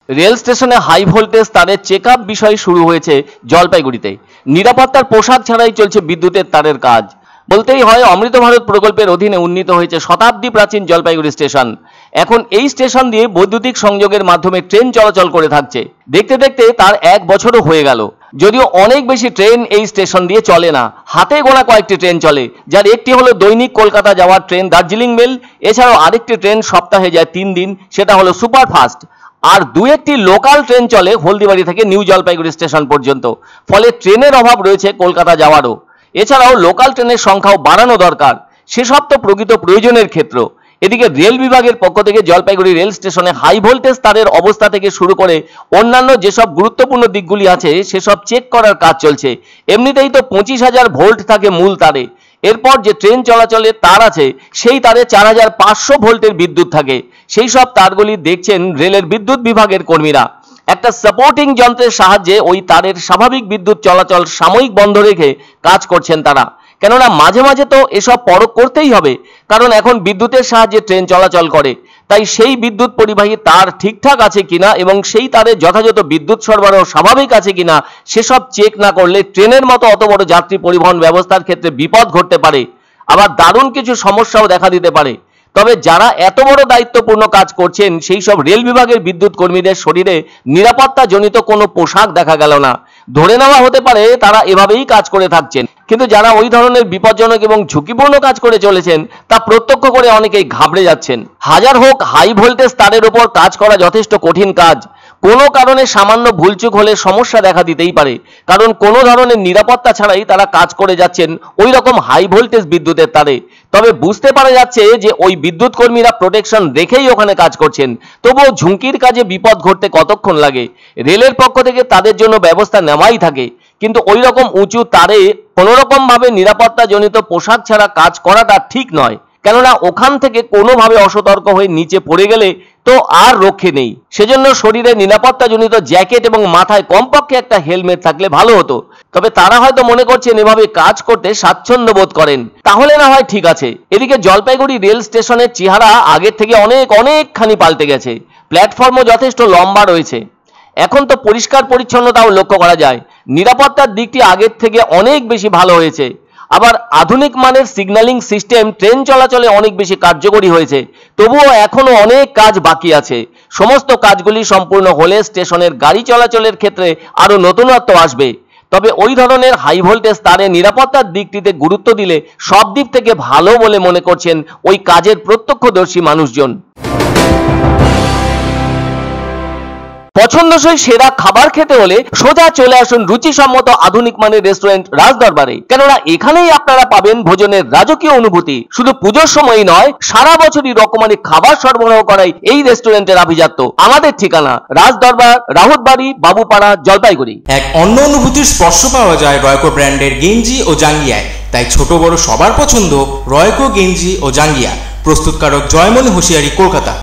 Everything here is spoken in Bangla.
রেল স্টেশনে হাই ভোল্টেজ তারের চেকআপ বিষয় শুরু হয়েছে জলপাইগুড়িতে। নিরাপত্তার পোশাক ছাড়াই চলছে বিদ্যুতের তারের কাজ। বলতেই হয় অমৃত ভারত প্রকল্পের অধীনে উন্নীত হয়েছে শতাব্দী প্রাচীন জলপাইগুড়ি স্টেশন। এখন এই স্টেশন দিয়ে বৈদ্যুতিক সংযোগের মাধ্যমে ট্রেন চলাচল করে থাকছে। দেখতে দেখতে তার 1 বছরও হয়ে গেল। যদিও অনেক বেশি ট্রেন এই স্টেশন দিয়ে চলে না, হাতে গোনা কয়েকটি ট্রেন চলে, যার একটি হলো দৈনিক কলকাতা যাওয়ার ট্রেন দার্জিলিং মেল। এছাড়াও আরেকটি ট্রেন সপ্তাহে যায় 3 দিন, সেটা হলো সুপারফাস্ট। আর 2-1টি লোকাল ট্রেন চলে হলদিবাড়ি থেকে নিউ জলপাইগুড়ি স্টেশন পর্যন্ত। ফলে ট্রেনের অভাব রয়েছে কলকাতা যাওয়ারও। এছাড়াও লোকাল ট্রেনের সংখ্যাও বাড়ানো দরকার, সেসব তো প্রকৃত প্রয়োজনের ক্ষেত্র। এদিকে রেল বিভাগের পক্ষ থেকে জলপাইগুড়ি রেল স্টেশনে হাই ভোল্টেজ তারের অবস্থা থেকে শুরু করে অন্যান্য যেসব গুরুত্বপূর্ণ দিকগুলি আছে সেসব চেক করার কাজ চলছে। এমনিতেই তো 25,000 ভোল্ট থাকে মূল তারে। এরপর যে ট্রেন চলাচলের তার আছে সেই তারে 4,500 ভোল্টের বিদ্যুৎ থাকে। সেই সব তারগুলি দেখছেন রেলের বিদ্যুৎ বিভাগের কর্মীরা। একটা সাপোর্টিং যন্ত্রের সাহায্যে ওই তারের স্বাভাবিক বিদ্যুৎ চলাচল সাময়িক বন্ধ রেখে কাজ করছেন তারা। কেননা মাঝে মাঝে তো এসব পরখ করতেই হবে, কারণ এখন বিদ্যুতের সাহায্যে ট্রেন চলাচল করে। তাই সেই বিদ্যুৎ পরিবাহী তার ঠিকঠাক আছে কিনা এবং সেই তারে যথাযথ বিদ্যুৎ সরবরাহ স্বাভাবিক আছে কিনা সেসব চেক না করলে ট্রেনের মতো অত বড় যাত্রী পরিবহন ব্যবস্থার ক্ষেত্রে বিপদ ঘটতে পারে, আবার দারুণ কিছু সমস্যাও দেখা দিতে পারে। তবে যারা এত বড় দায়িত্বপূর্ণ কাজ করছেন সেই সব রেল বিভাগের বিদ্যুৎ কর্মীদের শরীরে নিরাপত্তা জনিত কোনো পোশাক দেখা গেল না। ধরে নেওয়া হতে পারে তারা এভাবেই কাজ করে থাকছেন, কিন্তু যারা ওই ধরনের বিপজ্জনক এবং ঝুঁকিপূর্ণ কাজ করে চলেছেন তা প্রত্যক্ষ করে অনেকেই ঘাবড়ে যাচ্ছেন। হাজার হোক হাই ভোল্টেজ তারের উপর কাজ করা যথেষ্ট কঠিন কাজ। কোনো কারণে সামান্য ভুলচুক হলে সমস্যা দেখা দিতেই পারে, কারণ কোনো ধরনের নিরাপত্তা ছাড়াই তারা কাজ করে যাচ্ছেন ওই রকম হাই ভোল্টেজ বিদ্যুতের তারে। তবে বুঝতে পারা যাচ্ছে যে ওই বিদ্যুৎ কর্মীরা প্রোটেকশন রেখেই ওখানে কাজ করছেন। তবুও ঝুঁকির কাজে বিপদ ঘটতে কতক্ষণ লাগে। রেলের পক্ষ থেকে তাদের জন্য ব্যবস্থা নেওয়াই থাকে, কিন্তু ওই রকম উঁচু তারে কোনোরকম ভাবে নিরাপত্তা জনিত পোশাক ছাড়া কাজ করাটা ঠিক নয়। কেননা ওখান থেকে কোনোভাবে অসতর্ক হয়ে নিচে পড়ে গেলে তো আর রক্ষে নেই। সেজন্য শরীরে নিরাপত্তা জনিত জ্যাকেট এবং মাথায় কমপক্ষে একটা হেলমেট থাকলে ভালো হতো। তবে তারা হয়তো মনে করছেন এভাবে কাজ করতে স্বাচ্ছন্দ্য বোধ করেন, তাহলে না হয় ঠিক আছে। এদিকে জলপাইগুড়ি রেল স্টেশনের চেহারা আগের থেকে অনেকখানি পাল্টে গেছে। প্ল্যাটফর্মও যথেষ্ট লম্বা রয়েছে। এখন তো পরিষ্কার পরিচ্ছন্নতাও লক্ষ্য করা যায়। নিরাপত্তার দিকটি আগের থেকে অনেক বেশি ভালো হয়েছে। আবার আধুনিক মানের সিগন্যালিং সিস্টেম ট্রেন চলাচলে অনেক বেশি কার্যকরী হয়েছে। তবুও এখনো অনেক কাজ বাকি আছে। সমস্ত কাজগুলি সম্পূর্ণ হলে স্টেশনের গাড়ি চলাচলের ক্ষেত্রে আরো নতুনত্ব আসবে। তবে ওই ধরনের হাই ভোল্টেজ তারে নিরাপত্তার দিকটিতে গুরুত্ব দিলে সব দিক থেকে ভালো বলে মনে করছেন ওই কাজের প্রত্যক্ষদর্শী মানুষজন। পছন্দসই সেরা খাবার খেতে হলে সোজা চলে আসুন রুচিসম্মত আধুনিক মানের রেস্টুরেন্ট রাজদরবারে। কেননা এখানেই আপনারা পাবেন ভোজনের রাজকীয় অনুভূতি। শুধু পুজোর সময়ই নয়, সারা বছরই রকমারি খাবার সরবরাহ করাই এই রেস্টুরেন্টের আভিজাত্য। আমাদের ঠিকানা রাজদরবার, রাহুতবাড়ি, বাবুপাড়া, জলপাইগুড়ি। এক অন্য অনুভূতির স্পর্শ পাওয়া যায় রয়কো ব্র্যান্ডের গেঞ্জি ও জাঙ্গিয়ায়। তাই ছোট বড় সবার পছন্দ রয়কো গেঞ্জি ও জাঙ্গিয়া। প্রস্তুতকারক জয়মনি হোশিয়ারি, কলকাতা।